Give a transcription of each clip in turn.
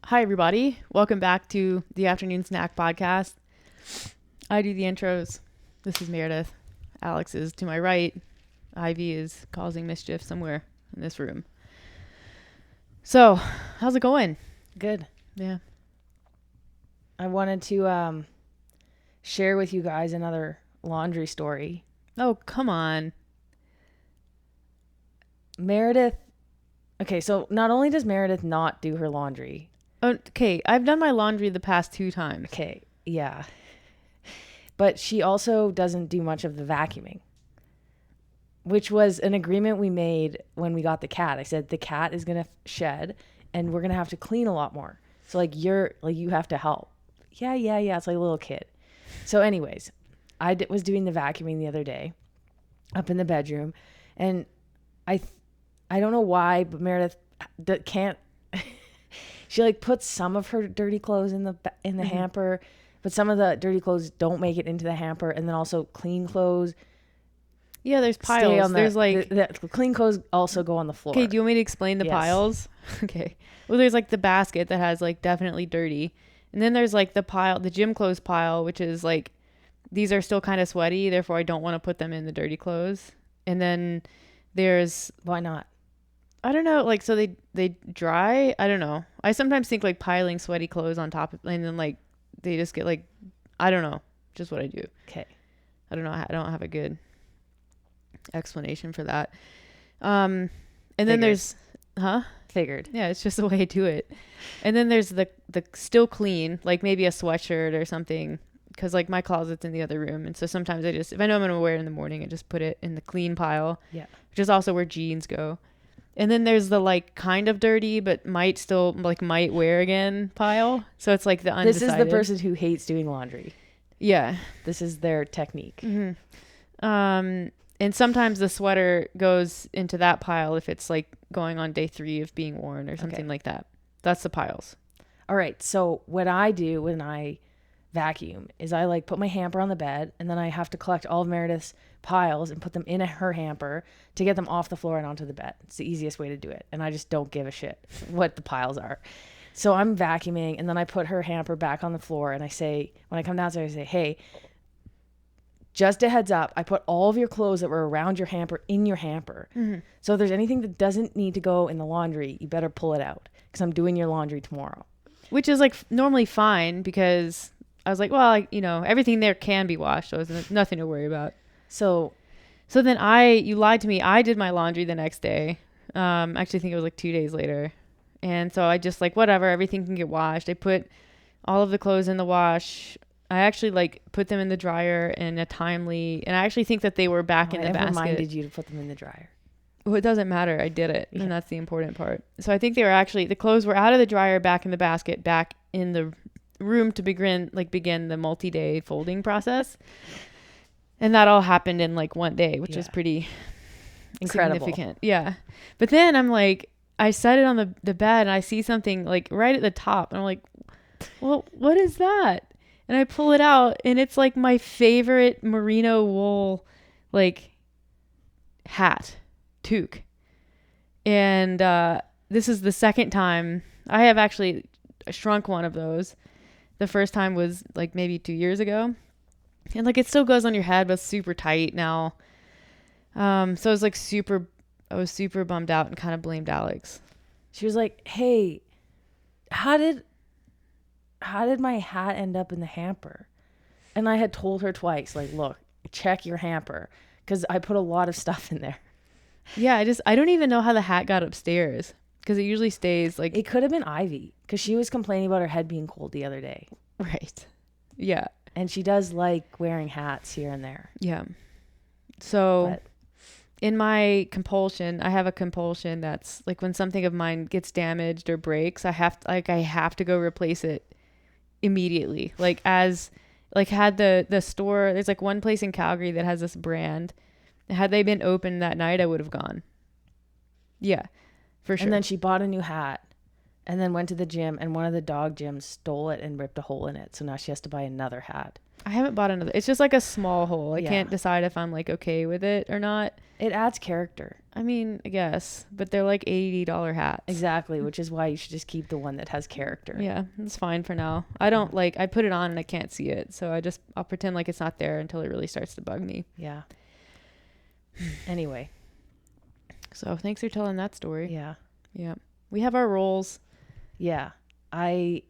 Hi, everybody. Welcome back to the Afternoon Snack Podcast. I do the intros. This is Meredith. Alex is to my right. Ivy is causing mischief somewhere in this room. So, how's it going? Good. Yeah. I wanted to share with you guys another laundry story. Oh, come on. Meredith. Okay, so not only does Meredith not do her laundry. Okay, I've done my laundry the past 2 times. Okay, yeah. But she also doesn't do much of the vacuuming, which was an agreement we made when we got the cat. I said the cat is going to shed and we're going to have to clean a lot more. So you have to help. Yeah. It's like a little kid. So anyways, was doing the vacuuming the other day up in the bedroom, and I don't know why, but Meredith can't. She like puts some of her dirty clothes in the hamper, but some of the dirty clothes don't make it into the hamper, and then also clean clothes. Yeah, there's piles. There's like the clean clothes also go on the floor. Okay, do you want me to explain the Yes. piles? Okay. Well, there's like the basket that has like definitely dirty. And then there's like the gym clothes pile, which is like these are still kind of sweaty, therefore I don't want to put them in the dirty clothes. And then there's Why not? I don't know, like so they dry. I don't know. I sometimes think like piling sweaty clothes on top of, and then like they just get like I don't know, just what I do. Okay. I don't know. I don't have a good explanation for that. And then there's Figured. Yeah, it's just the way I do it. And then there's the still clean, like maybe a sweatshirt or something, because like my closet's in the other room, and so sometimes if I know I'm gonna wear it in the morning, I just put it in the clean pile. Yeah. Which is also where jeans go. And then there's the like kind of dirty but might wear again pile. So it's like the undecided. This is the person who hates doing laundry. Yeah. This is their technique. Mm-hmm. And sometimes the sweater goes into that pile if it's like going on day 3 of being worn or something like that. That's the piles. All right. So what I do when I vacuum is I like put my hamper on the bed, and then I have to collect all of Meredith's piles and put them in her hamper to get them off the floor and onto the bed. It's the easiest way to do it. And I just don't give a shit what the piles are. So I'm vacuuming, and then I put her hamper back on the floor, and I say, when I come downstairs, I say, hey, just a heads up, I put all of your clothes that were around your hamper in your hamper. Mm-hmm. So if there's anything that doesn't need to go in the laundry, you better pull it out, because I'm doing your laundry tomorrow. Which is like normally fine, because I was like, well, everything there can be washed, so it's nothing to worry about. So then you lied to me. I did my laundry the next day. Actually, I think it was like 2 days later. And so I just like, whatever, everything can get washed. I put all of the clothes in the wash. I actually like put them in the dryer and I actually think that they were back in the basket. I reminded you to put them in the dryer. Well, it doesn't matter. I did it. Yeah. And that's the important part. So I think the clothes were out of the dryer, back in the basket, back in the room to begin the multi-day folding process. And that all happened in like one day, which is pretty incredible. Significant. Yeah. But then I'm like, I set it on the bed and I see something like right at the top. And I'm like, well, what is that? And I pull it out, and it's like my favorite merino wool, like hat, toque. And this is the second time I have actually shrunk one of those. The first time was like maybe 2 years ago. And like it still goes on your head, but it's super tight now. So I was super bummed out and kind of blamed Alex. She was like, hey, how did my hat end up in the hamper? And I had told her twice, like, look, check your hamper, because I put a lot of stuff in there. Yeah, I don't even know how the hat got upstairs, because it usually stays like... It could have been Ivy, because she was complaining about her head being cold the other day. Right. Yeah. And she does like wearing hats here and there. Yeah. So in my compulsion, I have a compulsion that's like when something of mine gets damaged or breaks, I have to go replace it immediately. Had the store, there's like one place in Calgary that has this brand. Had they been open that night, I would have gone. Yeah, for sure. And then she bought a new hat and then went to the gym, and one of the dog gyms stole it and ripped a hole in it. So now she has to buy another hat. I haven't bought another. It's just like a small hole. I Yeah. can't decide if I'm like okay with it or not. It adds character. I mean, I guess, but they're like $80 hats. Exactly, which is why you should just keep the one that has character. Yeah, it's fine for now. I don't like, I put it on and I can't see it. So I'll pretend like it's not there until it really starts to bug me. Yeah. Anyway. So thanks for telling that story. Yeah. Yeah. We have our roles. Yeah. I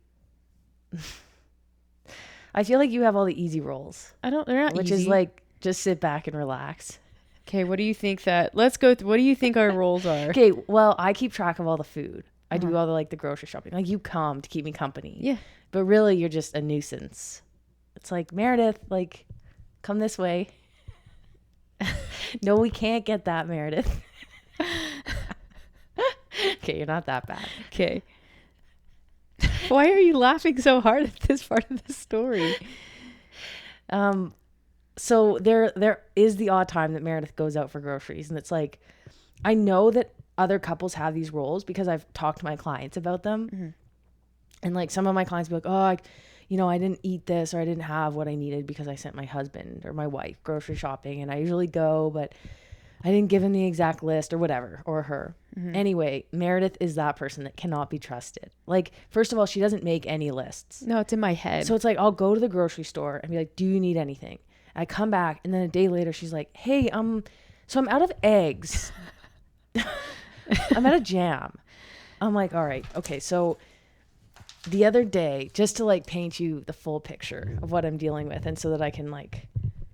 feel like you have all the easy roles, They're not which easy. is like just sit back and relax. Okay, what do you think let's go through, what do you think our roles are? Okay, well, I keep track of all the food. I do Uh-huh. all the like the grocery shopping. Like you come to keep me company. Yeah. But really you're just a nuisance. It's like, Meredith, like come this way. No, we can't get that, Meredith. Okay, you're not that bad. Okay. Why are you laughing so hard at this part of the story? So there is the odd time that Meredith goes out for groceries, and it's like, I know that other couples have these roles because I've talked to my clients about them. Mm-hmm. And like some of my clients be like, oh, I didn't eat this, or I didn't have what I needed because I sent my husband or my wife grocery shopping, and I usually go, but I didn't give him the exact list or whatever, or her. Mm-hmm. Anyway, Meredith is that person that cannot be trusted. Like, first of all, she doesn't make any lists. No, it's in my head. So it's like, I'll go to the grocery store and be like, do you need anything? I come back, and then a day later, she's like, hey, so I'm out of eggs. I'm out of jam. I'm like, all right, okay. So the other day, just to like paint you the full picture of what I'm dealing with, and so that I can like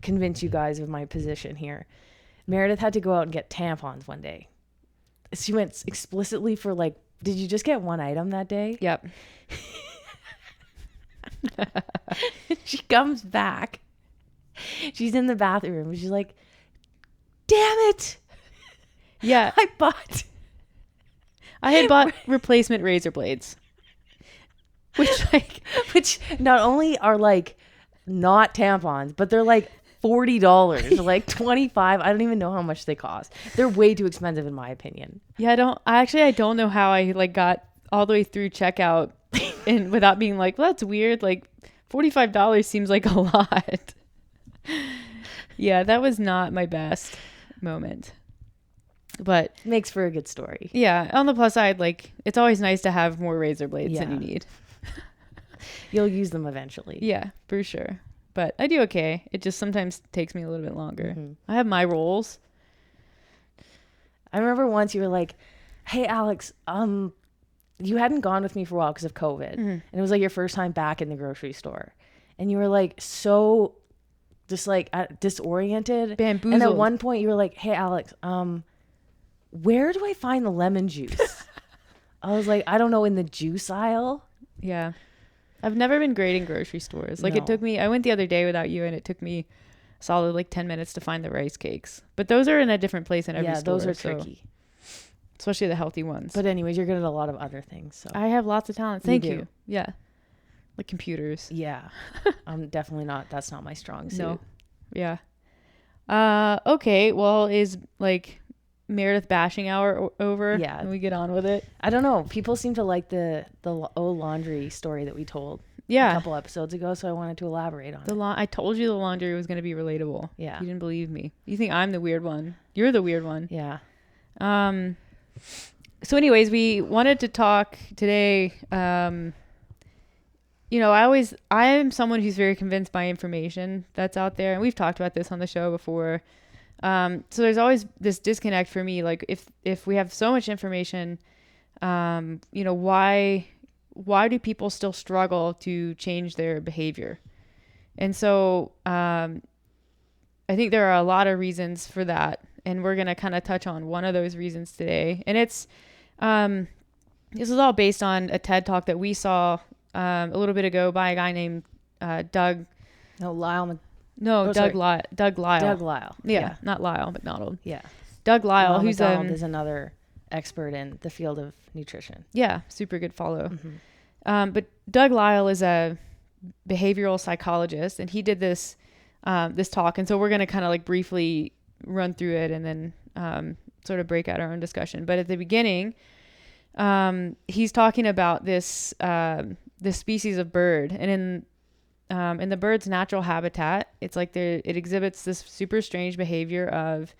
convince you guys of my position here, Meredith had to go out and get tampons one day. She went explicitly for like, did you just get one item that day? Yep. She comes back. She's in the bathroom. She's like, damn it. Yeah. I had bought replacement razor blades. Which not only are like not tampons, but they're like $40, like $25. I don't even know how much they cost. They're way too expensive in my opinion. Yeah, I don't know how I like got all the way through checkout and without being like, well, that's weird. Like $45 seems like a lot. Yeah, that was not my best moment. But Makes for a good story. yeah, on the plus side, like it's always nice to have more razor blades than you Yeah. need. You'll use them eventually. Yeah, for sure. But I do okay. It just sometimes takes me a little bit longer. Mhm. I have my roles. I remember once you were like, hey, Alex, you hadn't gone with me for a while because of COVID. Mhm. And it was like your first time back in the grocery store. And you were like so just like disoriented. Bamboozled. And at one point you were like, hey, Alex, where do I find the lemon juice? I was like, I don't know, in the juice aisle. Yeah. I've never been great in grocery stores. Like it No. took me, I went the other day without you and it took me solid like 10 minutes to find the rice cakes. But those are in a different place in every Yeah, store. those are so- tricky. especially the healthy ones. But anyways, you're good at a lot of other things. So I have lots of talents. You Thank do. you. Yeah. Like computers. yeah, I'm definitely not. That's not my strong suit. No. Yeah. Okay. Well, is like Meredith bashing hour over? Yeah. Can we get on with it? I don't know. People seem to like the old laundry story that we told a Yeah. couple episodes ago, so I wanted to elaborate on it. I told you the laundry was going to be relatable. Yeah. You didn't believe me. You think I'm the weird one. You're the weird one. Yeah. So anyways, we wanted to talk today. I am someone who's very convinced by information that's out there. And we've talked about this on the show before. So there's always this disconnect for me. Like if we have so much information, why do people still struggle to change their behavior? And so, I think there are a lot of reasons for that. And we're going to kind of touch on one of those reasons today. And it's, this is all based on a TED talk that we saw a little bit ago by a guy named Doug. No, Lyle. Doug Lyle. Doug Lyle. Yeah, not Lyle McDonald. Yeah. Doug Lyle, Lyle who's McDonald is another expert in the field of nutrition. yeah, super good follow. Mm-hmm. But Doug Lyle is a behavioral psychologist, and he did this talk, and so we're gonna kind of like briefly run through it and then sort of break out our own discussion. But at the beginning, he's talking about this species of bird, and in the bird's natural habitat, it's like it exhibits this super strange behavior of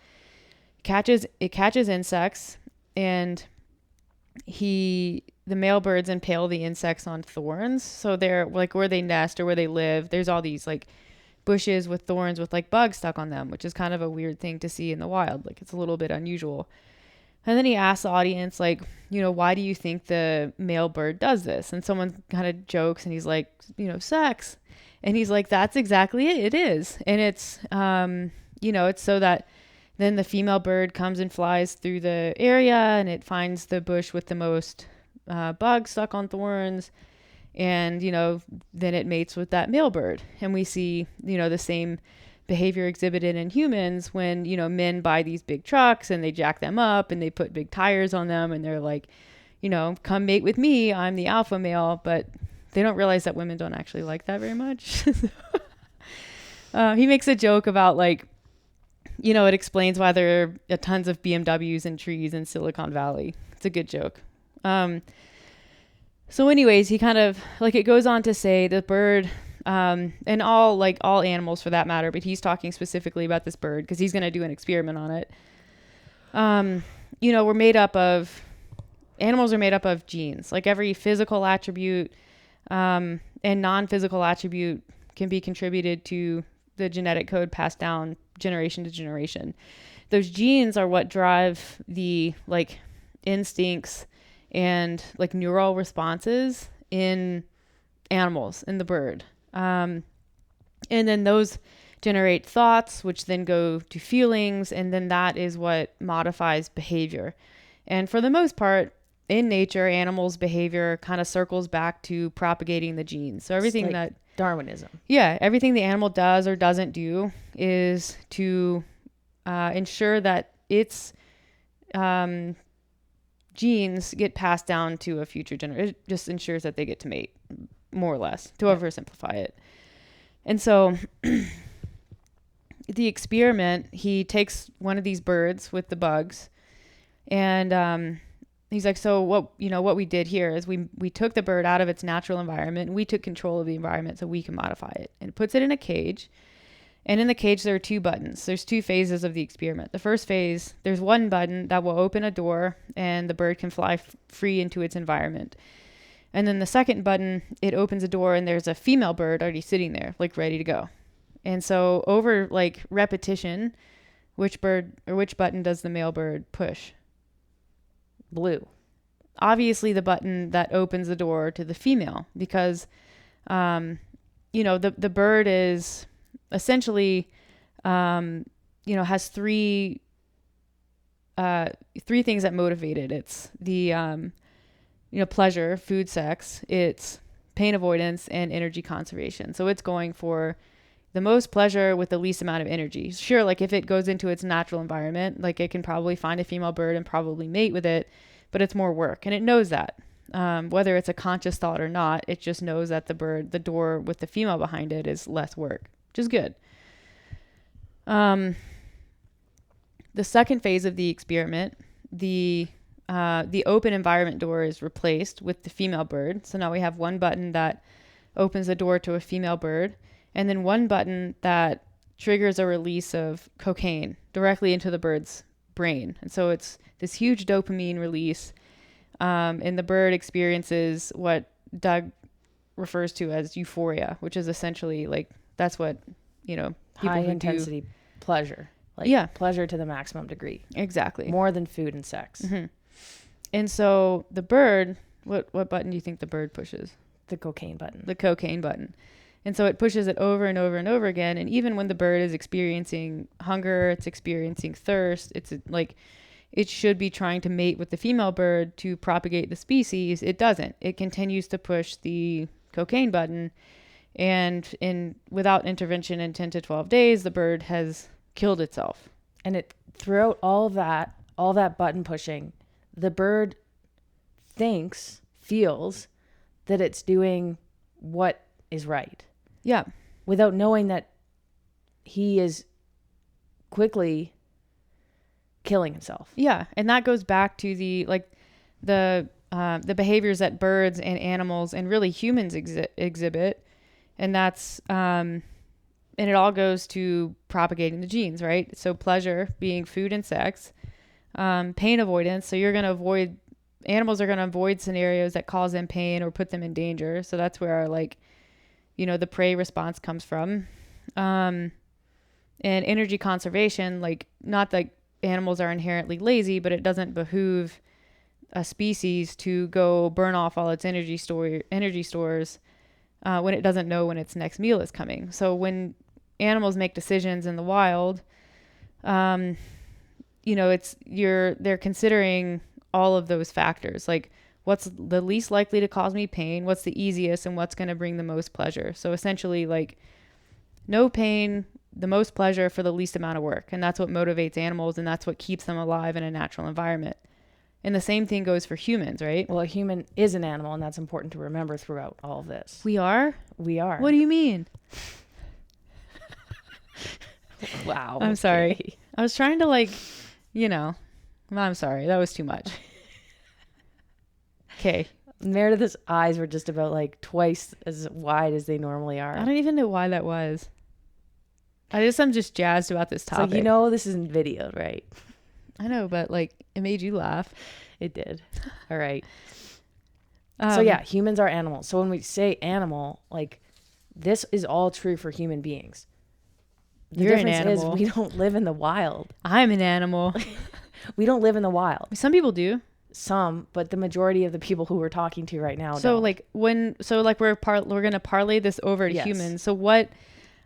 catches insects, and the male birds impale the insects on thorns. So they're like where they nest or where they live, there's all these like bushes with thorns with like bugs stuck on them, which is kind of a weird thing to see in the wild. Like it's a little bit unusual. And then he asks the audience, like, why do you think the male bird does this? And someone kind of jokes and he's like, sex. And he's like, that's exactly it. It is. And it's, it's so that then the female bird comes and flies through the area and it finds the bush with the most bugs stuck on thorns. And, then it mates with that male bird. And we see, the same behavior exhibited in humans when, men buy these big trucks and they jack them up and they put big tires on them and they're like, come mate with me, I'm the alpha male. But they don't realize that women don't actually like that very much. He makes a joke about like, it explains why there are tons of BMWs and trees in Silicon Valley. It's a good joke. So anyways, he kind of like, it goes on to say the bird, and all animals for that matter, but he's talking specifically about this bird because he's going to do an experiment on it. Animals are made up of genes. Like every physical attribute and non-physical attribute can be contributed to the genetic code passed down generation to generation. Those genes are what drive the like instincts and like neural responses in animals, in the bird. And then those generate thoughts, which then go to feelings, and then that is what modifies behavior. And for the most part, in nature, animals' behavior kind of circles back to propagating the genes. So everything that Darwinism. Yeah, everything the animal does or doesn't do is to ensure that its genes get passed down to a future generation. It just ensures that they get to mate, more or less, to oversimplify it. And so the experiment, he takes one of these birds with the bugs and he's like, so what we did here is we took the bird out of its natural environment and we took control of the environment so we can modify it, and puts it in a cage. And in the cage, there are two buttons. There's two phases of the experiment. The first phase, there's one button that will open a door and the bird can fly free into its environment. And then the second button, it opens a door and there's a female bird already sitting there, like ready to go. And so over like repetition, which button does the male bird push? Blue. Obviously the button that opens the door to the female, because, the bird is essentially, has three things that motivate it. It's the, pleasure, food, sex, it's pain avoidance, and energy conservation. So it's going for the most pleasure with the least amount of energy. Sure, like if it goes into its natural environment, like it can probably find a female bird and probably mate with it, but it's more work. And it knows that. Whether it's a conscious thought or not, it just knows that the door with the female behind it is less work, which is good. The second phase of the experiment, the open environment door is replaced with the female bird. So now we have one button that opens the door to a female bird, and then one button that triggers a release of cocaine directly into the bird's brain. And so it's this huge dopamine release, and the bird experiences what Doug refers to as euphoria, which is essentially like, that's what, people high who intensity pleasure. Like pleasure to the maximum degree. Exactly. More than food and sex. Mm-hmm. And so the bird, what button do you think the bird pushes? The cocaine button. The cocaine button. And so it pushes it over and over and over again. And even when the bird is experiencing hunger, it's experiencing thirst, it's like it should be trying to mate with the female bird to propagate the species. It doesn't. It continues to push the cocaine button. And without intervention in 10 to 12 days, the bird has killed itself. And throughout all that button pushing, the bird feels that it's doing what is right. Yeah. Without knowing that he is quickly killing himself. Yeah. And that goes back to the behaviors that birds and animals and really humans exhibit And that's, and it all goes to propagating the genes, right? So pleasure being food and sex, pain avoidance. So animals are going to avoid scenarios that cause them pain or put them in danger. So that's where our, like, the prey response comes from. And energy conservation, like, not that animals are inherently lazy, but it doesn't behoove a species to go burn off all its energy stores when it doesn't know when its next meal is coming. So when animals make decisions in the wild, they're considering all of those factors, like what's the least likely to cause me pain, what's the easiest, and what's going to bring the most pleasure. So essentially, like, no pain, the most pleasure for the least amount of work. And that's what motivates animals, and that's what keeps them alive in a natural environment. And the same thing goes for humans, right? Well, a human is an animal, and that's important to remember throughout all of this. We are? We are. What do you mean? Wow. I'm sorry. I was trying to, like, I'm sorry. That was too much. Okay. Meredith's eyes were just about like twice as wide as they normally are. I don't even know why that was. I'm just jazzed about this topic. It's like, this isn't videoed, right? I know, but like, it made you laugh. It did. All right. So yeah, humans are animals. So when we say animal, like, this is all true for human beings. The You're an difference animal. is we don't live in the wild. I'm an animal. We don't live in the wild. Some people do. Some, but the majority of the people who we're talking to right now So don't. like we're going to parlay this over to Yes. humans. So what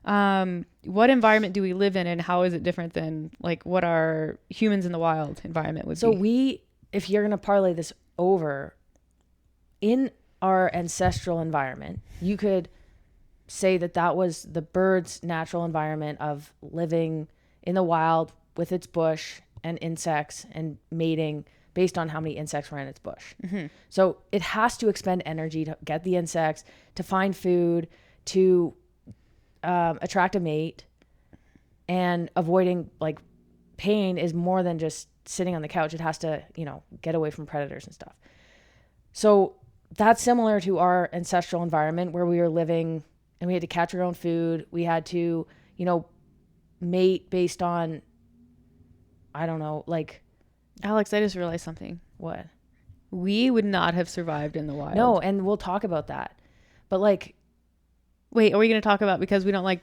environment do we live in, and how is it different than like what our humans in the wild environment would So be? if you're going to parlay this over, in our ancestral environment, you could say that was the bird's natural environment of living in the wild with its bush and insects and mating based on how many insects were in its bush. Mm-hmm. So it has to expend energy to get the insects, to find food, to attract a mate, and avoiding like pain is more than just sitting on the couch. It has to, get away from predators and stuff. So that's similar to our ancestral environment where we were living and we had to catch our own food. We had to, mate based on, I don't know, like. Alex, I just realized something. What? We would not have survived in the wild. No, and we'll talk about that. But like, wait, are we going to talk about because we don't like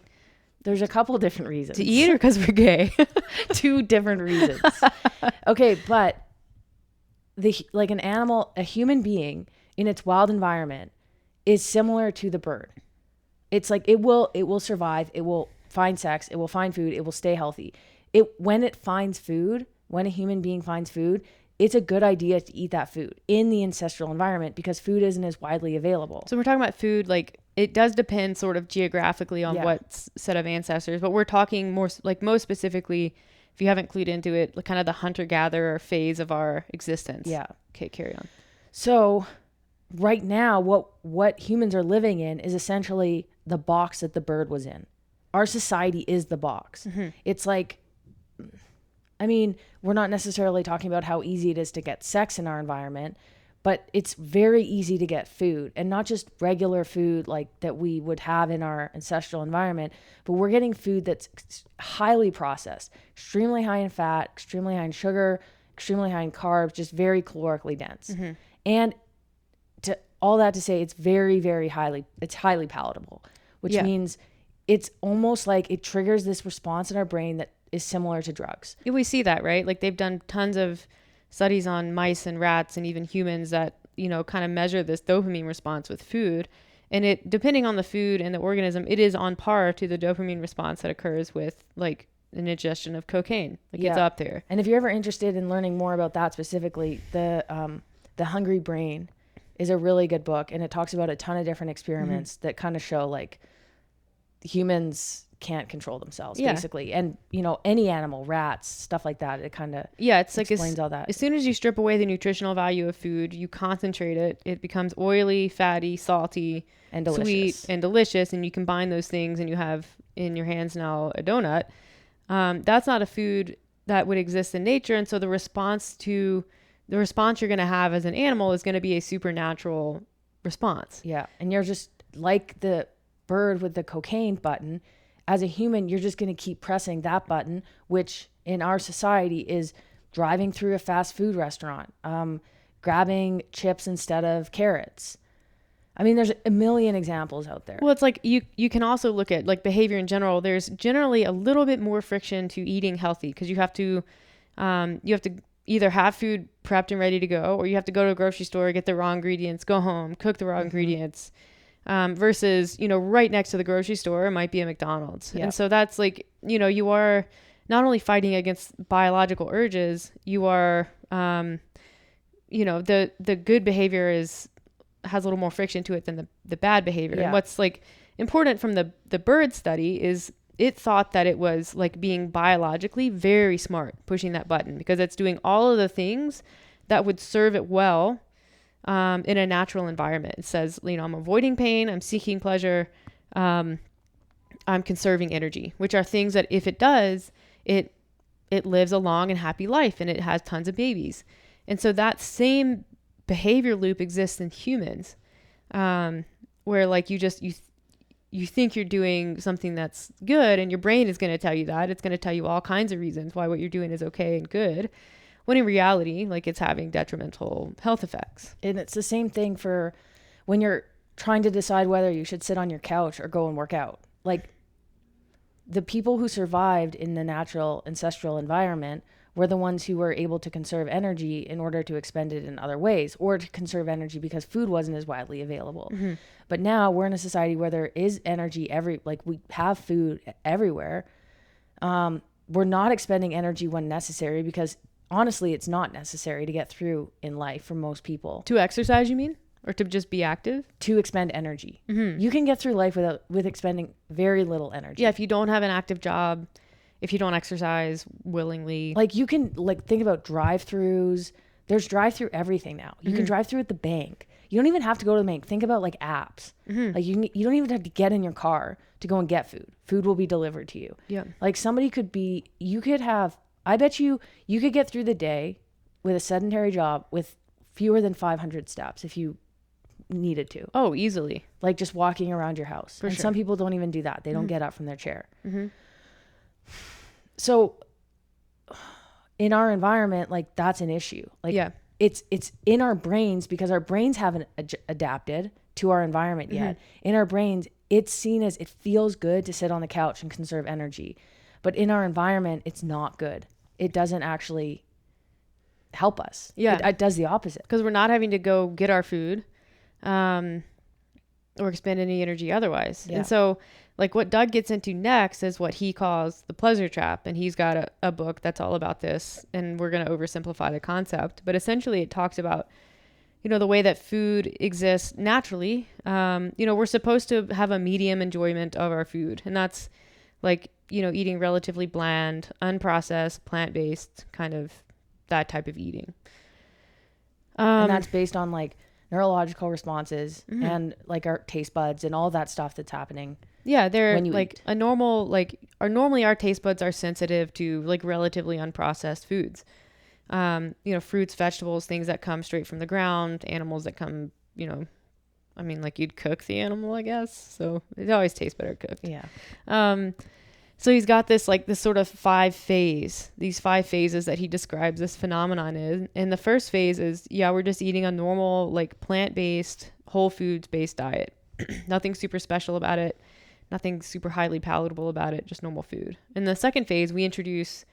there's a couple different reasons to eat or because we're gay? Two different reasons. Okay, but an animal, a human being in its wild environment is similar to the bird. It's like it will survive, it will find sex, it will find food, it will stay healthy. When a human being finds food, it's a good idea to eat that food in the ancestral environment because food isn't as widely available. So we're talking about food, like it does depend sort of geographically on what set of ancestors, but we're talking more like most specifically, if you haven't clued into it, like kind of the hunter-gatherer phase of our existence. Yeah. Okay, carry on. So right now, what humans are living in is essentially the box that the bird was in. Our society is the box. Mm-hmm. It's like, we're not necessarily talking about how easy it is to get sex in our environment, but it's very easy to get food, and not just regular food like that we would have in our ancestral environment, but we're getting food that's highly processed, extremely high in fat, extremely high in sugar, extremely high in carbs, just very calorically dense. Mm-hmm. And all that to say, it's very, very highly palatable, which means it's almost like it triggers this response in our brain that is similar to drugs. We see that, right? Like they've done tons of studies on mice and rats and even humans that, kind of measure this dopamine response with food. And it, depending on the food and the organism, it is on par to the dopamine response that occurs with like an ingestion of cocaine. Like it's up there. And if you're ever interested in learning more about that specifically, the Hungry Brain is a really good book, and it talks about a ton of different experiments that kind of show like humans can't control themselves basically, and any animal, rats, stuff like that, it kind of it's explains like all that. As soon as you strip away the nutritional value of food, you concentrate it becomes oily, fatty, salty, and delicious. Sweet and delicious, and you combine those things and you have in your hands now a donut. That's not a food that would exist in nature, and so the response you're going to have as an animal is going to be a supernatural response. Yeah, and you're just like the bird with the cocaine button. As a human, you're just going to keep pressing that button, which in our society is driving through a fast food restaurant, grabbing chips instead of carrots. I mean, there's a million examples out there. Well, it's like you can also look at like behavior in general. There's generally a little bit more friction to eating healthy because you have to either have food prepped and ready to go, or you have to go to a grocery store, get the raw ingredients, go home, cook the raw ingredients. Versus, right next to the grocery store, it might be a McDonald's. Yeah. And so that's like, you are not only fighting against biological urges, you are, the good behavior has a little more friction to it than the bad behavior. Yeah. And what's like important from the bird study is it thought that it was like being biologically very smart pushing that button because it's doing all of the things that would serve it well in a natural environment. It says, I'm avoiding pain, I'm seeking pleasure, I'm conserving energy, which are things that if it does, it lives a long and happy life and it has tons of babies. And so that same behavior loop exists in humans, where like you think you're doing something that's good and your brain is going to tell you that. It's going to tell you all kinds of reasons why what you're doing is okay and good. When in reality, like it's having detrimental health effects. And it's the same thing for when you're trying to decide whether you should sit on your couch or go and work out. Like the people who survived in the natural ancestral environment were the ones who were able to conserve energy in order to expend it in other ways, or to conserve energy because food wasn't as widely available. Mm-hmm. But now we're in a society where there is energy we have food everywhere. We're not expending energy when necessary because honestly, it's not necessary to get through in life for most people. To exercise, you mean? Or to just be active? To expend energy. Mm-hmm. You can get through life with expending very little energy. Yeah, if you don't have an active job, if you don't exercise willingly. Like you can think about drive-thrus. There's drive-through everything now. You can drive through at the bank. You don't even have to go to the bank. Think about like apps. Mm-hmm. Like you don't even have to get in your car to go and get food. Food will be delivered to you. Yeah. Like I bet you could get through the day with a sedentary job with fewer than 500 steps if you needed to. Oh, easily. Like just walking around your house. For and sure. Some people don't even do that. They don't get up from their chair. Mm-hmm. So in our environment, like that's an issue. Like yeah. It's in our brains because our brains haven't adapted to our environment yet. In our brains, it's seen as it feels good to sit on the couch and conserve energy. But in our environment, it's not good. It doesn't actually help us. Yeah. It does the opposite. Because we're not having to go get our food or expend any energy otherwise. Yeah. And so like what Doug gets into next is what he calls the pleasure trap. And he's got a book that's all about this. And we're going to oversimplify the concept. But essentially it talks about, the way that food exists naturally. We're supposed to have a medium enjoyment of our food. And that's like, eating relatively bland, unprocessed, plant-based, kind of that type of eating. And that's based on like neurological responses and like our taste buds and all that stuff that's happening. Yeah, they're like eat. Normally our taste buds are sensitive to like relatively unprocessed foods. Fruits, vegetables, things that come straight from the ground, animals that come, like you'd cook the animal, I guess. So it always tastes better cooked. Yeah. So he's got this sort of these 5 phases that he describes this phenomenon in. And the first phase is, we're just eating a normal, like plant-based, whole foods-based diet. Nothing super special about it. Nothing super highly palatable about it. Just normal food. In the second phase, we introduce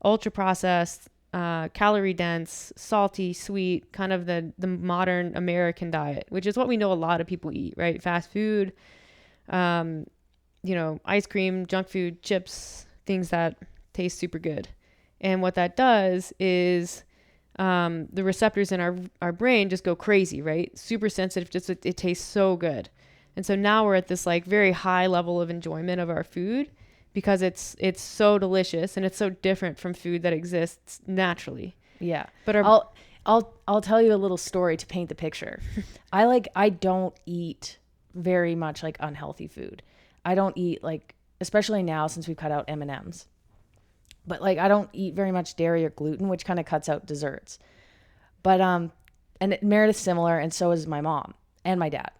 ultra-processed, calorie-dense, salty, sweet, kind of the modern American diet, which is what we know a lot of people eat, right? Fast food, ice cream, junk food, chips, things that taste super good. And what that does is the receptors in our brain just go crazy, right? Super sensitive, just it tastes so good. And so now we're at this like very high level of enjoyment of our food because it's so delicious and it's so different from food that exists naturally. Yeah. But I'll tell you a little story to paint the picture. I don't eat very much like unhealthy food. I don't eat especially now since we've cut out M&Ms. But I don't eat very much dairy or gluten, which kind of cuts out desserts. But and Meredith's similar, and so is my mom and my dad.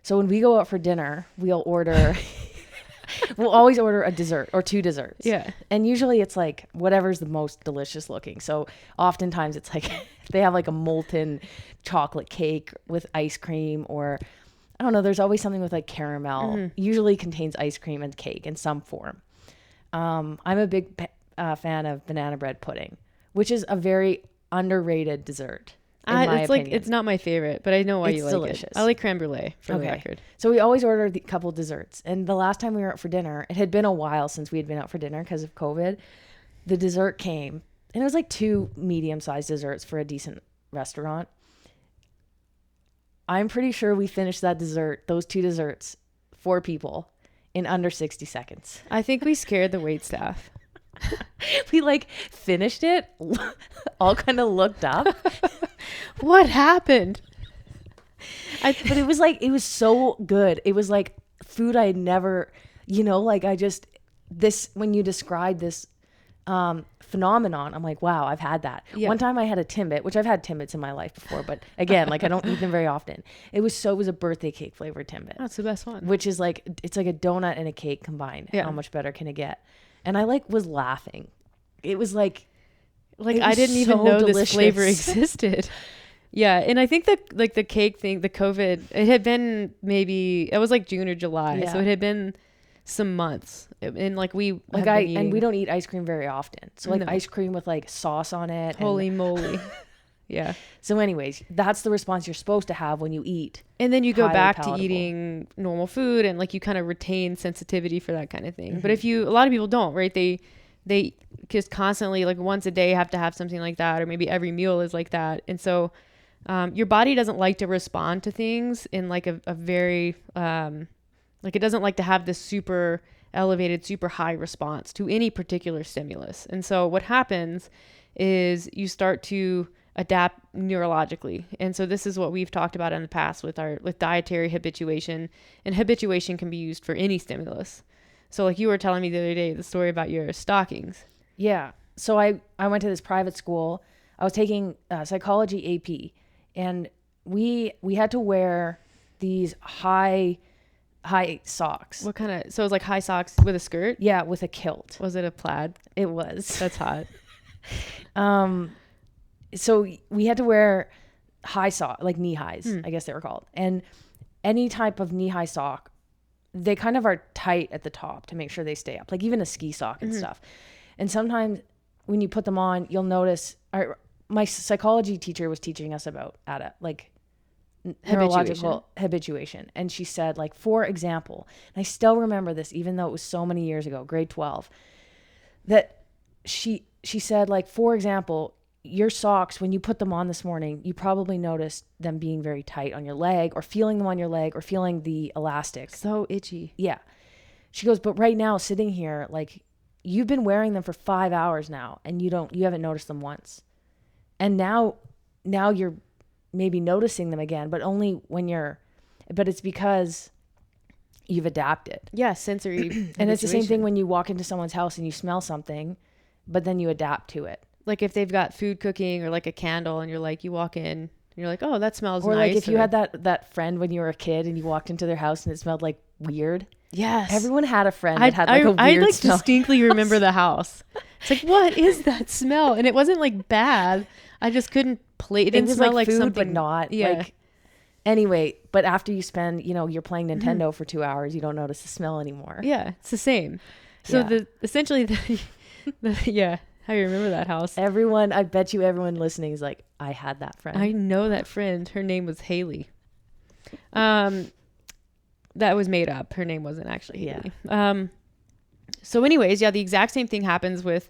So when we go out for dinner, we'll always order a dessert or 2 desserts. Yeah. And usually it's like whatever's the most delicious looking. So oftentimes it's like they have like a molten chocolate cake with ice cream, or I don't know, there's always something with like caramel. Usually contains ice cream and cake in some form. I'm a big fan of banana bread pudding, which is a very underrated dessert. It's like, it's not my favorite, but I know why you like delicious. it. I like creme brulee, for the record. So we always order a couple desserts. And the last time we were out for dinner, it had been a while since we had been out for dinner because of COVID. The dessert came, and it was like 2 medium-sized desserts for a decent restaurant. I'm pretty sure we finished those 2 desserts, 4 people, in under 60 seconds. I think we scared the wait staff. We like finished it, all kind of looked up. What happened? But it was like, it was so good. It was like food I had never, like when you describe this phenomenon, I'm like, wow, I've had that. Yeah. One time I had a Timbit, which I've had Timbits in my life before, but again, like I don't eat them very often. It was a birthday cake flavored Timbit. That's the best one. Which is like, it's like a donut and a cake combined. Yeah. How much better can it get? And I like was laughing. It was like I didn't even know this flavor existed. Yeah, and I think that like the cake thing, the COVID, it had been it was like June or July, Yeah. so it had been some months, and like we and we don't eat ice cream very often, so like No. ice cream with like sauce on it. Holy moly! Yeah. So, anyways, that's the response you're supposed to have when you eat. And then you go highly back palatable. to eating normal food, and like you kind of retain sensitivity for that kind of thing. But if a lot of people don't, right? They just constantly, like once a day, have to have something like that, or maybe every meal is like that, and so. Your body doesn't like to respond to things in like a very, like it doesn't like to have this super elevated, super high response to any particular stimulus. And so what happens is you start to adapt neurologically. And so this is what we've talked about in the past with dietary habituation, and habituation can be used for any stimulus. So like you were telling me the other day, the story about your stockings. Yeah. So I went to this private school. I was taking psychology AP. And we had to wear these high socks. What kind of, so it was like high socks with a skirt? Yeah, with a kilt. Was it a plaid? It was. That's hot. So we had to wear high sock, like knee highs, I guess they were called. And any type of knee high sock, they kind of are tight at the top to make sure they stay up, like even a ski sock and stuff. And sometimes when you put them on, you'll notice, my psychology teacher was teaching us about neurological habituation. And she said, like, for example, and I still remember this, even though it was so many years ago, grade 12, that she said, like, for example, your socks, when you put them on this morning, you probably noticed them being very tight on your leg, or feeling them on your leg, or feeling the elastic. So itchy. Yeah. She goes, but right now sitting here, like, you've been wearing them for 5 hours now, and you haven't noticed them once. And now you're maybe noticing them again, but only but it's because you've adapted. Yeah, sensory. And it's the same thing when you walk into someone's house and you smell something, but then you adapt to it. Like if they've got food cooking or like a candle, and you're like, you walk in and you're like, oh, that smells or nice. Like if you had that friend when you were a kid and you walked into their house and it smelled like weird. Yes. Everyone had a friend that had like a weird I like smell. distinctly remember the house. It's like, what is that smell? And it wasn't like bad. I just couldn't it didn't was smell like food, something. but not. Yeah. Like, anyway, but after you spend, you're playing Nintendo for 2 hours, you don't notice the smell anymore. Yeah, it's the same. So Yeah. essentially, yeah, I remember that house. I bet you everyone listening is like, I had that friend. I know that friend. Her name was Haley. That was made up. Her name wasn't actually Haley. Yeah. So anyways, yeah, the exact same thing happens with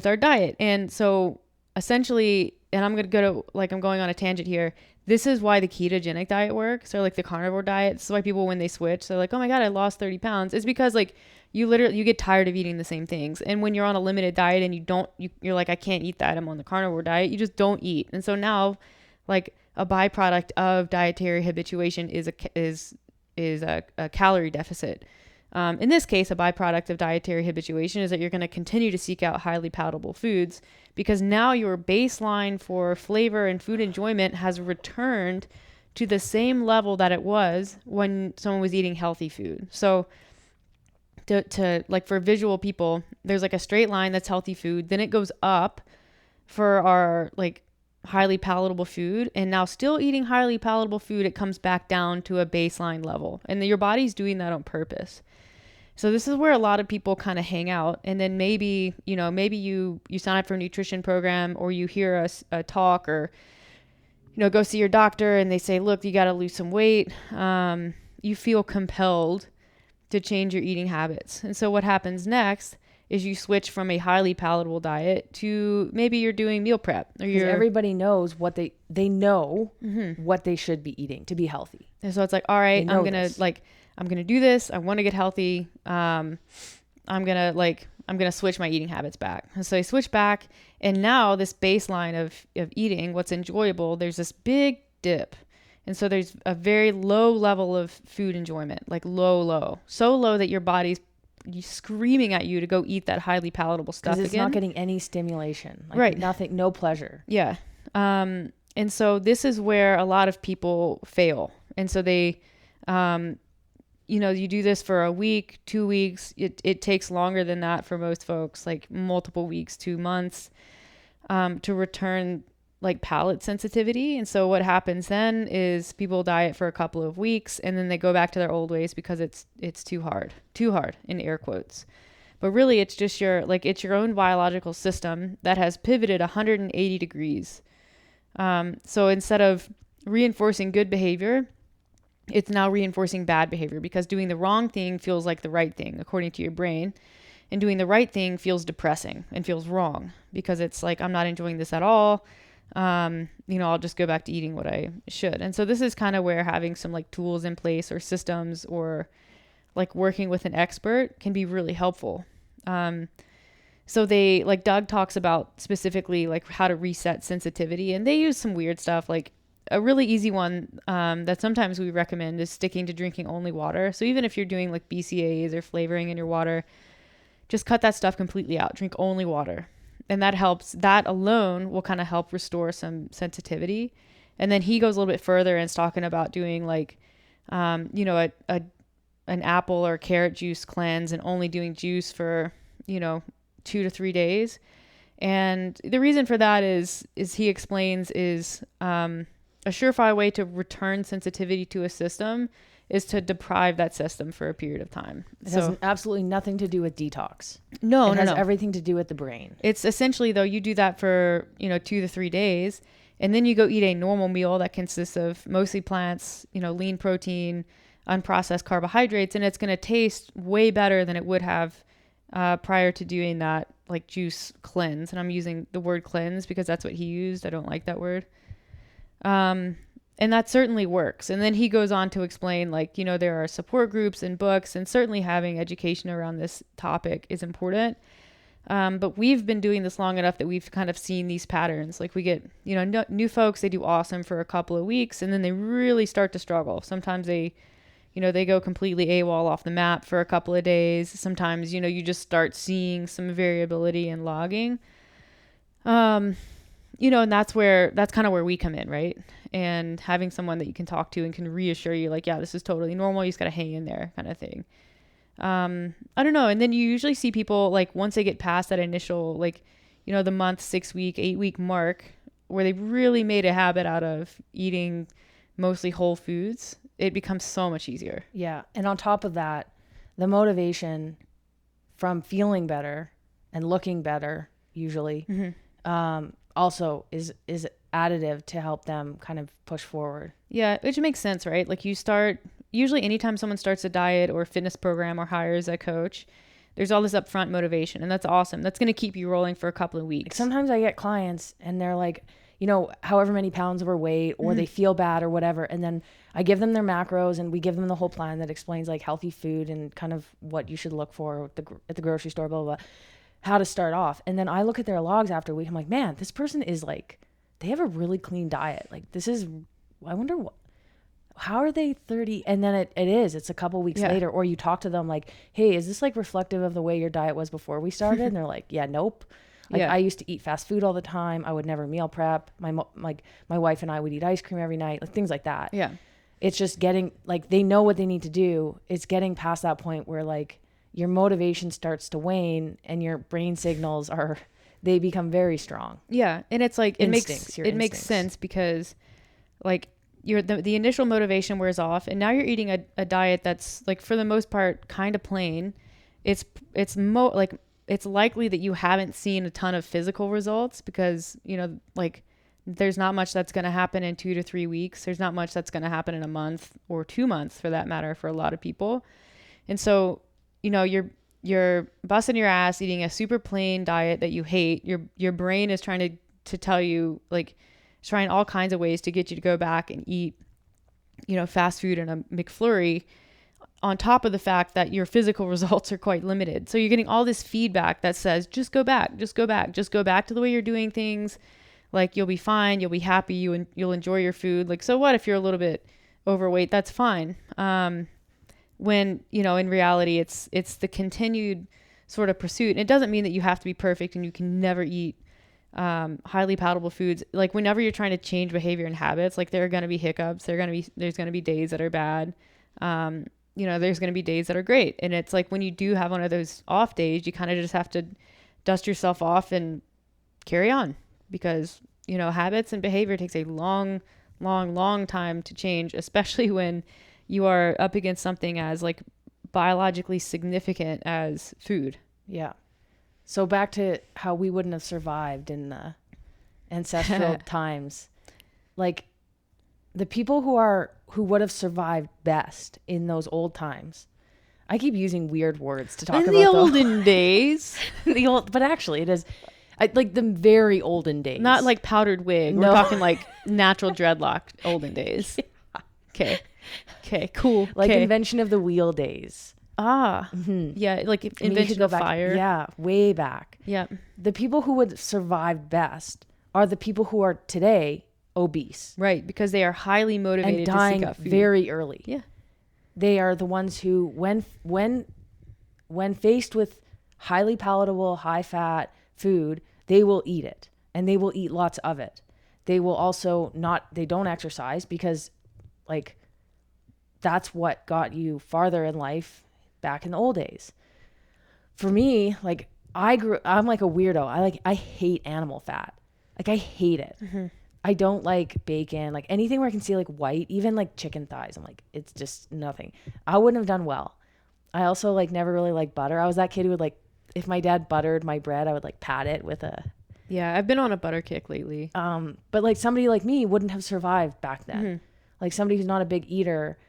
our diet. And so essentially, and I'm going on a tangent here. This is why the ketogenic diet works, or like the carnivore diet. This is why people, when they switch, they're like, oh my God, I lost 30 pounds. It's because like you get tired of eating the same things. And when you're on a limited diet and you're like, I can't eat that, I'm on the carnivore diet, you just don't eat. And so now, like, a byproduct of dietary habituation is a calorie deficit. In this case, a byproduct of dietary habituation is that you're going to continue to seek out highly palatable foods, because now your baseline for flavor and food enjoyment has returned to the same level that it was when someone was eating healthy food. So to like for visual people, there's like a straight line that's healthy food, then it goes up for our like highly palatable food, and now still eating highly palatable food, it comes back down to a baseline level, and your body's doing that on purpose. So this is where a lot of people kind of hang out, and then maybe you sign up for a nutrition program, or you hear a talk, or go see your doctor and they say, look, you got to lose some weight. You feel compelled to change your eating habits. And so what happens next is you switch from a highly palatable diet to maybe you're doing meal prep, or everybody knows what they know what they should be eating to be healthy. And so it's like, all right, I'm going to do this. I want to get healthy. I'm going to switch my eating habits back. And so I switch back, and now this baseline of eating what's enjoyable, there's this big dip. And so there's a very low level of food enjoyment, like low, so low that your body's screaming at you to go eat that highly palatable stuff again. Because it's not getting any stimulation. Right. Nothing, no pleasure. Yeah. And so this is where a lot of people fail. And so they, you do this for a week, 2 weeks. It takes longer than that for most folks, like multiple weeks, 2 months, to return like palate sensitivity. And so what happens then is people diet for a couple of weeks, and then they go back to their old ways because it's too hard in air quotes. But really it's just it's your own biological system that has pivoted 180 degrees. So instead of reinforcing good behavior, it's now reinforcing bad behavior, because doing the wrong thing feels like the right thing according to your brain, and doing the right thing feels depressing and feels wrong because it's like, I'm not enjoying this at all. I'll just go back to eating what I should. And so this is kind of where having some like tools in place or systems, or like working with an expert, can be really helpful. So they, like Doug talks about specifically like how to reset sensitivity, and they use some weird stuff. Like a really easy one that sometimes we recommend is sticking to drinking only water. So even if you're doing like BCAAs or flavoring in your water, just cut that stuff completely out. Drink only water. And that helps. That alone will kind of help restore some sensitivity. And then he goes a little bit further and is talking about doing like, an apple or carrot juice cleanse, and only doing juice for, 2 to 3 days. And the reason for that is he explains is a surefire way to return sensitivity to a system is to deprive that system for a period of time. It has absolutely nothing to do with detox. No, it has everything to do with the brain. It's essentially, though, you do that for 2 to 3 days, and then you go eat a normal meal that consists of mostly plants, lean protein, unprocessed carbohydrates, and it's going to taste way better than it would have prior to doing that like juice cleanse. And I'm using the word cleanse because that's what he used. I don't like that word. And that certainly works. And then he goes on to explain, like, there are support groups and books, and certainly having education around this topic is important. But we've been doing this long enough that we've kind of seen these patterns. Like we get, new folks, they do awesome for a couple of weeks, and then they really start to struggle. Sometimes they go completely AWOL off the map for a couple of days. Sometimes, you just start seeing some variability in logging. And that's kind of where we come in, right? And having someone that you can talk to and can reassure you, like, yeah, this is totally normal. You just got to hang in there, kind of thing. I don't know. And then you usually see people, like, once they get past that initial, like, the month, 6 week, 8 week mark, where they've really made a habit out of eating mostly whole foods, it becomes so much easier. Yeah. And on top of that, the motivation from feeling better and looking better, usually, also is additive to help them kind of push forward. Yeah, which makes sense, right? Like usually anytime someone starts a diet or fitness program or hires a coach, there's all this upfront motivation, and that's awesome. That's going to keep you rolling for a couple of weeks. Like sometimes I get clients and they're like, however many pounds overweight, or they feel bad or whatever. And then I give them their macros, and we give them the whole plan that explains like healthy food and kind of what you should look for at the grocery store, blah, blah, blah, how to start off. And then I look at their logs after a week. I'm like, man, this person is like, they have a really clean diet. Like I wonder how are they 30? And then it's a couple weeks later, or you talk to them like, hey, is this like reflective of the way your diet was before we started? And they're like, yeah, nope. Like Yeah. I used to eat fast food all the time. I would never meal prep. My wife and I would eat ice cream every night, like things like that. Yeah. It's just getting like they know what they need to do. It's getting past that point where like your motivation starts to wane and your brain signals they become very strong. Yeah. And it's like it makes Instincts. sense because like the initial motivation wears off, and now you're eating a diet that's like for the most part kind of plain. It's it's likely that you haven't seen a ton of physical results because, you know, like there's not much that's going to happen in 2 to 3 weeks. There's not much that's going to happen in a month or 2 months for that matter for a lot of people. And so, you know, you're busting your ass eating a super plain diet that you hate. Your brain is trying to tell you, like, trying all kinds of ways to get you to go back and eat, you know, fast food and a McFlurry, on top of the fact that your physical results are quite limited. So you're getting all this feedback that says, just go back, just go back, just go back to the way you're doing things. Like, you'll be fine, you'll be happy, you'll enjoy your food. Like, so what if you're a little bit overweight? That's fine. When, you know, in reality, it's the continued sort of pursuit. And it doesn't mean that you have to be perfect and you can never eat highly palatable foods. Like, whenever you're trying to change behavior and habits, like, there are going to be hiccups. There's going to be days that are bad. You know, there's going to be days that are great. And it's like when you do have one of those off days, you kind of just have to dust yourself off and carry on, because, you know, habits and behavior takes a long time to change, especially when you are up against something as like biologically significant as food. Yeah. So back to how we wouldn't have survived in the ancestral times. Like, the people who would have survived best in those old times. I keep using weird words to talk about in the olden days. But actually it is like the very olden days. Not like powdered wig. No. We're talking like natural dreadlock olden days. Okay. Okay, cool. Like okay. invention of the wheel days. Yeah, like I mean, you invention could go of back, fire. Yeah, way back. Yeah. The people who would survive best are the people who are today obese. Right, because they are highly motivated And to dying seek out food. very early. Yeah. They are the ones who, when faced with highly palatable, high fat food, they will eat it, and they will eat lots of it. They will also they don't exercise because, like, that's what got you farther in life back in the old days. For me, like, I'm like a weirdo. I hate animal fat. Like, I hate it. Mm-hmm. I don't like bacon, like anything where I can see like white, even like chicken thighs. I'm like, it's just nothing. I wouldn't have done well. I also like never really liked butter. I was that kid who would like, if my dad buttered my bread, I would like pat it with a. Yeah, I've been on a butter kick lately. But like somebody like me wouldn't have survived back then. Mm-hmm. Like somebody who's not a big eater,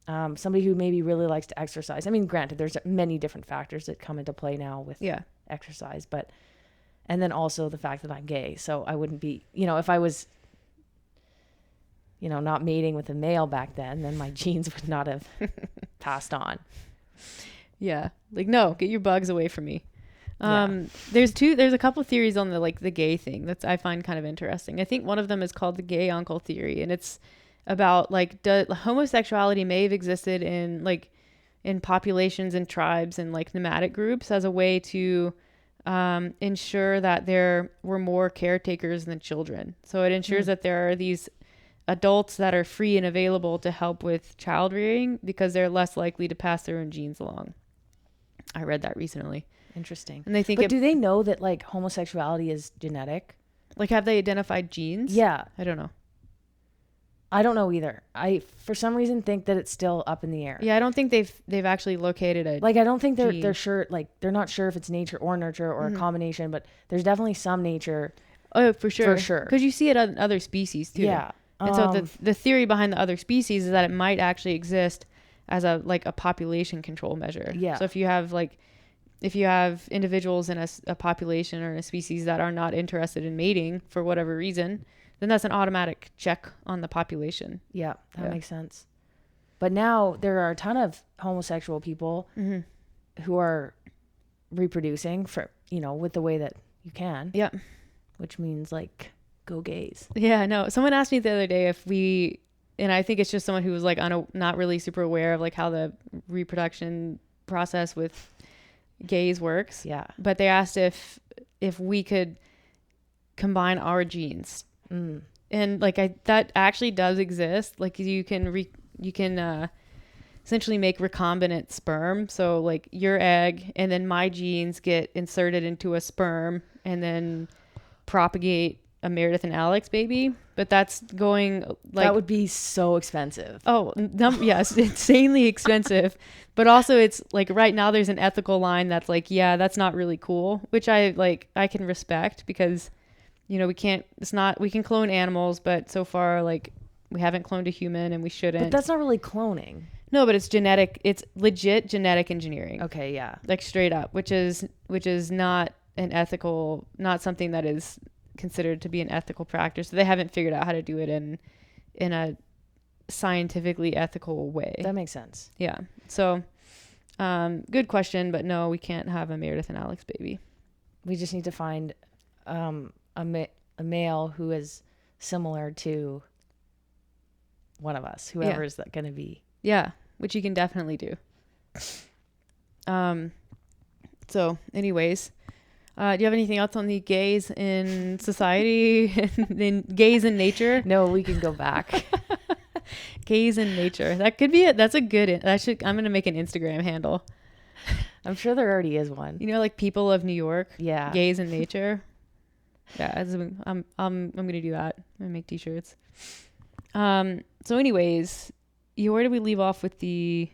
somebody who maybe really likes to exercise. I mean, granted, there's many different factors that come into play now with exercise, and then also the fact that I'm gay. So I wouldn't be, you know, if I was, you know, not mating with a male back then my genes would not have passed on. Yeah. Like, no, get your bugs away from me. There's a couple of theories on the gay thing that I find kind of interesting. I think one of them is called the gay uncle theory, and it's about like homosexuality may have existed in populations and tribes and like nomadic groups as a way to ensure that there were more caretakers than children. So it ensures that there are these adults that are free and available to help with child rearing because they're less likely to pass their own genes along. I read that recently. Interesting. And they think, but do they know that like homosexuality is genetic? Like, have they identified genes? Yeah. I don't know. I don't know either. I, for some reason, think that it's still up in the air. Yeah, I don't think they've actually located a like, I don't think gene. they're sure, like, they're not sure if it's nature or nurture or a combination, but there's definitely some nature. Oh, for sure. For sure. Because you see it on other species too. Yeah. And so the theory behind the other species is that it might actually exist as a population control measure. Yeah. So if you have individuals in a population or in a species that are not interested in mating for whatever reason, then that's an automatic check on the population. Yeah, that makes sense. But now there are a ton of homosexual people who are reproducing for, you know, with the way that you can. Yeah. Which means like, go gays. Yeah, no. Someone asked me the other day and I think it's just someone who was like not really super aware of like how the reproduction process with gays works. Yeah. But they asked if if we could combine our genes. Mm. And like that actually does exist. Like you can essentially make recombinant sperm. So like your egg and then my genes get inserted into a sperm and then propagate a Meredith and Alex baby. But that's going like That would be so expensive. oh yes, insanely expensive. But also it's like right now there's an ethical line that's like, yeah, that's not really cool, which I can respect because we can't, we can clone animals, but so far, like, we haven't cloned a human and we shouldn't. But that's not really cloning. No, but it's legit genetic engineering. Okay, yeah. Like straight up, which is not not something that is considered to be an ethical practice. So they haven't figured out how to do it in a scientifically ethical way. That makes sense. Yeah. So, good question, but no, we can't have a Meredith and Alex baby. We just need to find a male who is similar to one of us, whoever is that going to be. Yeah, which you can definitely do. So anyways, do you have anything else on the gays in society and in gays in nature? No, we can go back. Gays in nature. That could be it. That's a good, I'm going to make an Instagram handle. I'm sure there already is one. Like people of New York. Yeah. Gays in nature. Yeah, I'm gonna do that. I'm gonna make t-shirts. So anyways, where do we leave off with the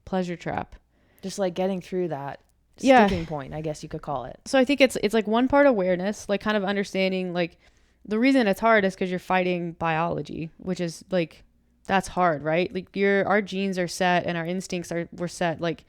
pleasure trap? Just like getting through that sticking point, I guess you could call it. So I think it's like one part awareness, like kind of understanding, like the reason it's hard is because you're fighting biology, which is like that's hard, right? Like our genes are set and our instincts were set like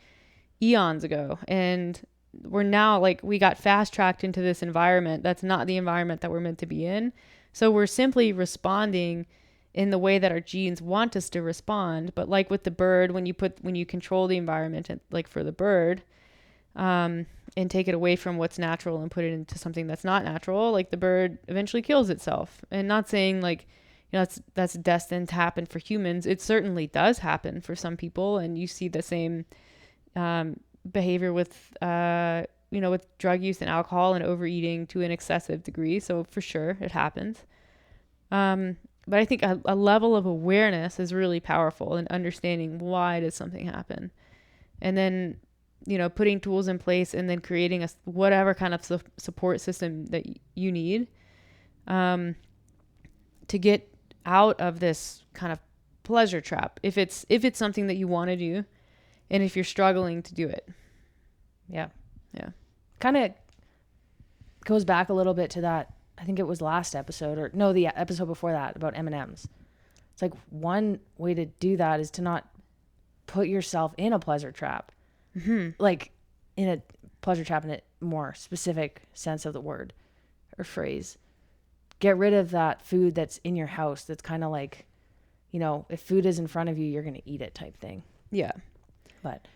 eons ago, and we're now like we got fast tracked into this environment that's not the environment that we're meant to be in. So we're simply responding in the way that our genes want us to respond. But like with the bird, when you control the environment, and like for the bird, and take it away from what's natural and put it into something that's not natural, like the bird eventually kills itself. And not saying like that's destined to happen for humans. It certainly does happen for some people, and you see the same behavior with with drug use and alcohol and overeating to an excessive degree. So for sure it happens. But I think a level of awareness is really powerful in understanding why does something happen, and then putting tools in place and then creating whatever kind of support system that you need to get out of this kind of pleasure trap if it's something that you want to do. And if you're struggling to do it. Yeah. Kind of goes back a little bit to that. I think it was last episode the episode before that about M&Ms. It's like one way to do that is to not put yourself in a pleasure trap. Mm-hmm. Like in a pleasure trap in a more specific sense of the word or phrase. Get rid of that food that's in your house that's kind of like, if food is in front of you, you're going to eat it type thing. Yeah. But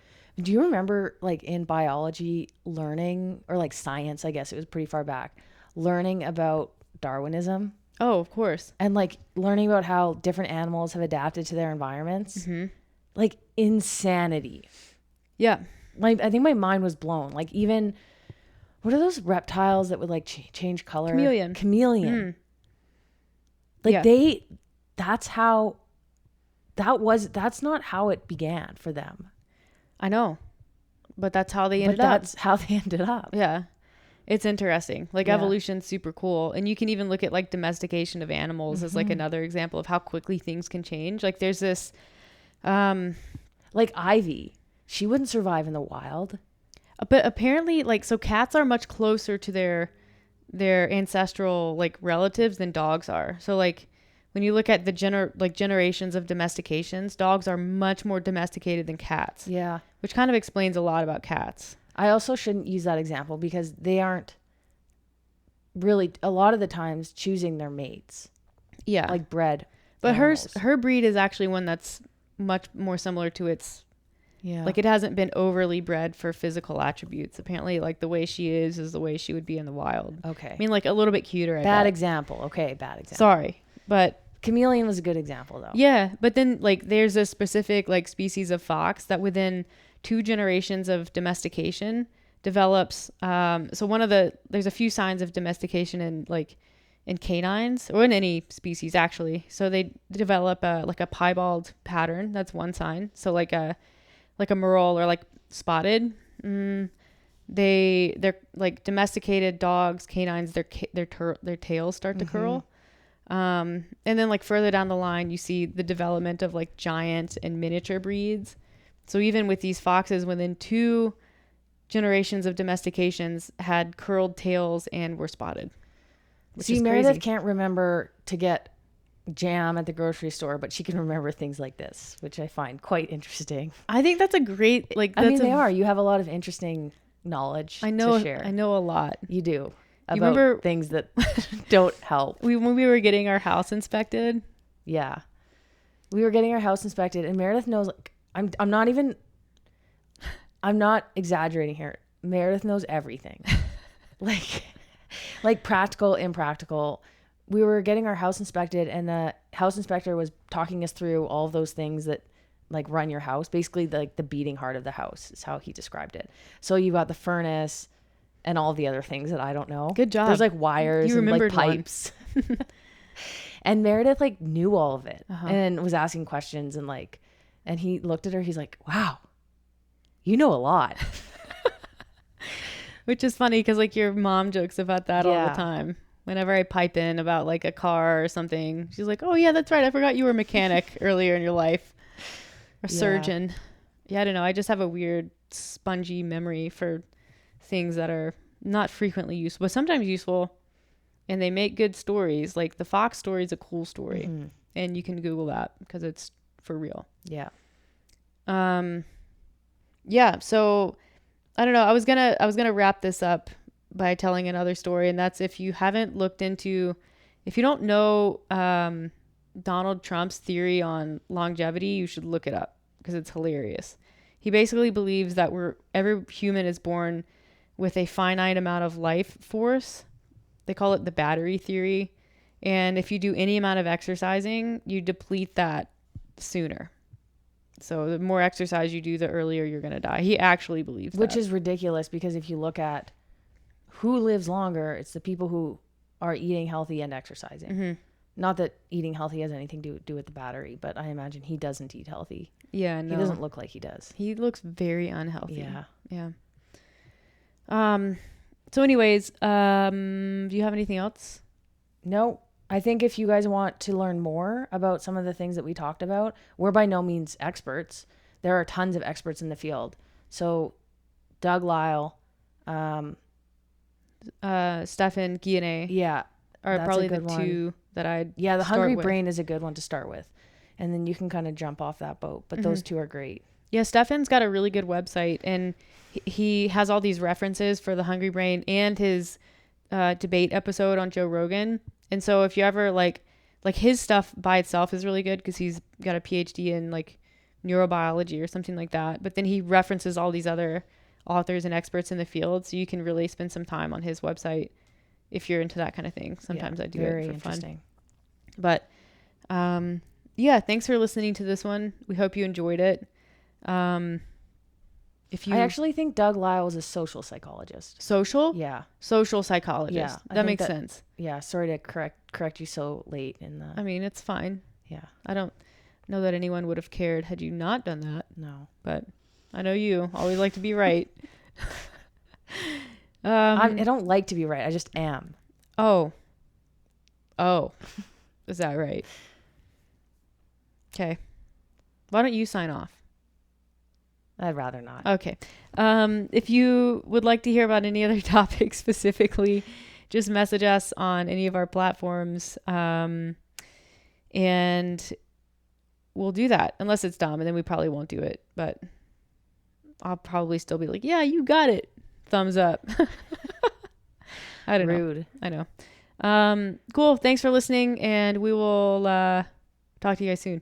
do you remember like in biology learning, or like science, I guess it was pretty far back, learning about Darwinism? Oh, of course. And like learning about how different animals have adapted to their environments. Mm-hmm. Like insanity. Yeah. Like I think my mind was blown. Like even, what are those reptiles that would like change color? Chameleon. Mm. Like that's not how it began for them. I know, but that's how they ended up. That's how they ended up. Yeah. It's interesting. Like evolution's super cool. And you can even look at like domestication of animals as like another example of how quickly things can change. Like there's this, like Ivy, she wouldn't survive in the wild. But apparently so cats are much closer to their ancestral like relatives than dogs are. So like when you look at the generations of domestications, dogs are much more domesticated than cats. Yeah. Which kind of explains a lot about cats. I also shouldn't use that example because they aren't really a lot of the times choosing their mates. Yeah. Like bred. But animals. her breed is actually one that's much more similar to its, like it hasn't been overly bred for physical attributes. Apparently like the way she is the way she would be in the wild. Okay. I mean like a little bit cuter. Bad example. Okay. Bad example. Sorry. But chameleon was a good example though. Yeah. But then like there's a specific like species of fox that within 2 generations of domestication develops. So there's a few signs of domestication in canines or in any species actually. So they develop like a piebald pattern. That's one sign. So like a merle or like spotted. They're like domesticated dogs, canines. Their tails start to curl. And then like further down the line, you see the development of like giant and miniature breeds. So even with these foxes, within 2 generations of domestications, had curled tails and were spotted. See, Meredith can't remember to get jam at the grocery store, but she can remember things like this, which I find quite interesting. I think that's a great they are. You have a lot of interesting knowledge to share. I know a lot. You do. About You remember things that don't help. when we were getting our house inspected? Yeah. We were getting our house inspected and Meredith knows, like, I'm not exaggerating here. Meredith knows everything. like practical, impractical. We were getting our house inspected and the house inspector was talking us through all of those things that like run your house. Basically like the beating heart of the house is how he described it. So you got the furnace and all the other things that I don't know. Good job. There's like wires and like pipes. And Meredith like knew all of it and was asking questions and he looked at her. He's like, wow, you know a lot. Which is funny because like your mom jokes about that all the time. Whenever I pipe in about like a car or something, she's like, oh yeah, that's right. I forgot you were a mechanic earlier in your life. Or surgeon. Yeah, I don't know. I just have a weird spongy memory for things that are not frequently useful, but sometimes useful. And they make good stories. Like the fox story is a cool story. And you can Google that because it's for real. Yeah. Yeah. So I don't know. I was gonna wrap this up by telling another story, and that's if you don't know Donald Trump's theory on longevity, you should look it up because it's hilarious. He basically believes that every human is born with a finite amount of life force. They call it the battery theory. And if you do any amount of exercising, you deplete that sooner. So the more exercise you do, the earlier you're going to die. He actually believes that. Which is ridiculous because if you look at who lives longer, it's the people who are eating healthy and exercising. Not that eating healthy has anything to do with the battery, but I imagine he doesn't eat healthy. Yeah, no. He doesn't look like he does. He looks very unhealthy. Yeah. Yeah. So anyways, do you have anything else? No. I think if you guys want to learn more about some of the things that we talked about, we're by no means experts. There are tons of experts in the field. So Doug Lisle, Stefan Guyenet. Yeah. Are probably the two that I'd the Hungry Brain is a good one to start with. And then you can kind of jump off that boat. But those two are great. Yeah, Stefan's got a really good website. And he has all these references for the Hungry Brain and his debate episode on Joe Rogan. And so if you ever like his stuff by itself is really good because he's got a PhD in like neurobiology or something like that. But then he references all these other authors and experts in the field. So you can really spend some time on his website if you're into that kind of thing. Sometimes I do it for fun. But thanks for listening to this one. We hope you enjoyed it. I actually think Doug Lisle is a social psychologist. Social? Yeah. Social psychologist. Yeah. That makes sense. Yeah. Sorry to correct you so late in the... I mean, it's fine. Yeah. I don't know that anyone would have cared had you not done that. No. But I know you always like to be right. I don't like to be right. I just am. Oh. Is that right? Okay. Why don't you sign off? I'd rather not. Okay. If you would like to hear about any other topics specifically, just message us on any of our platforms. And we'll do that unless it's dumb, and then we probably won't do it, but I'll probably still be like, yeah, you got it. Thumbs up. I don't know. Rude. I know. Cool. Thanks for listening, and we will talk to you guys soon.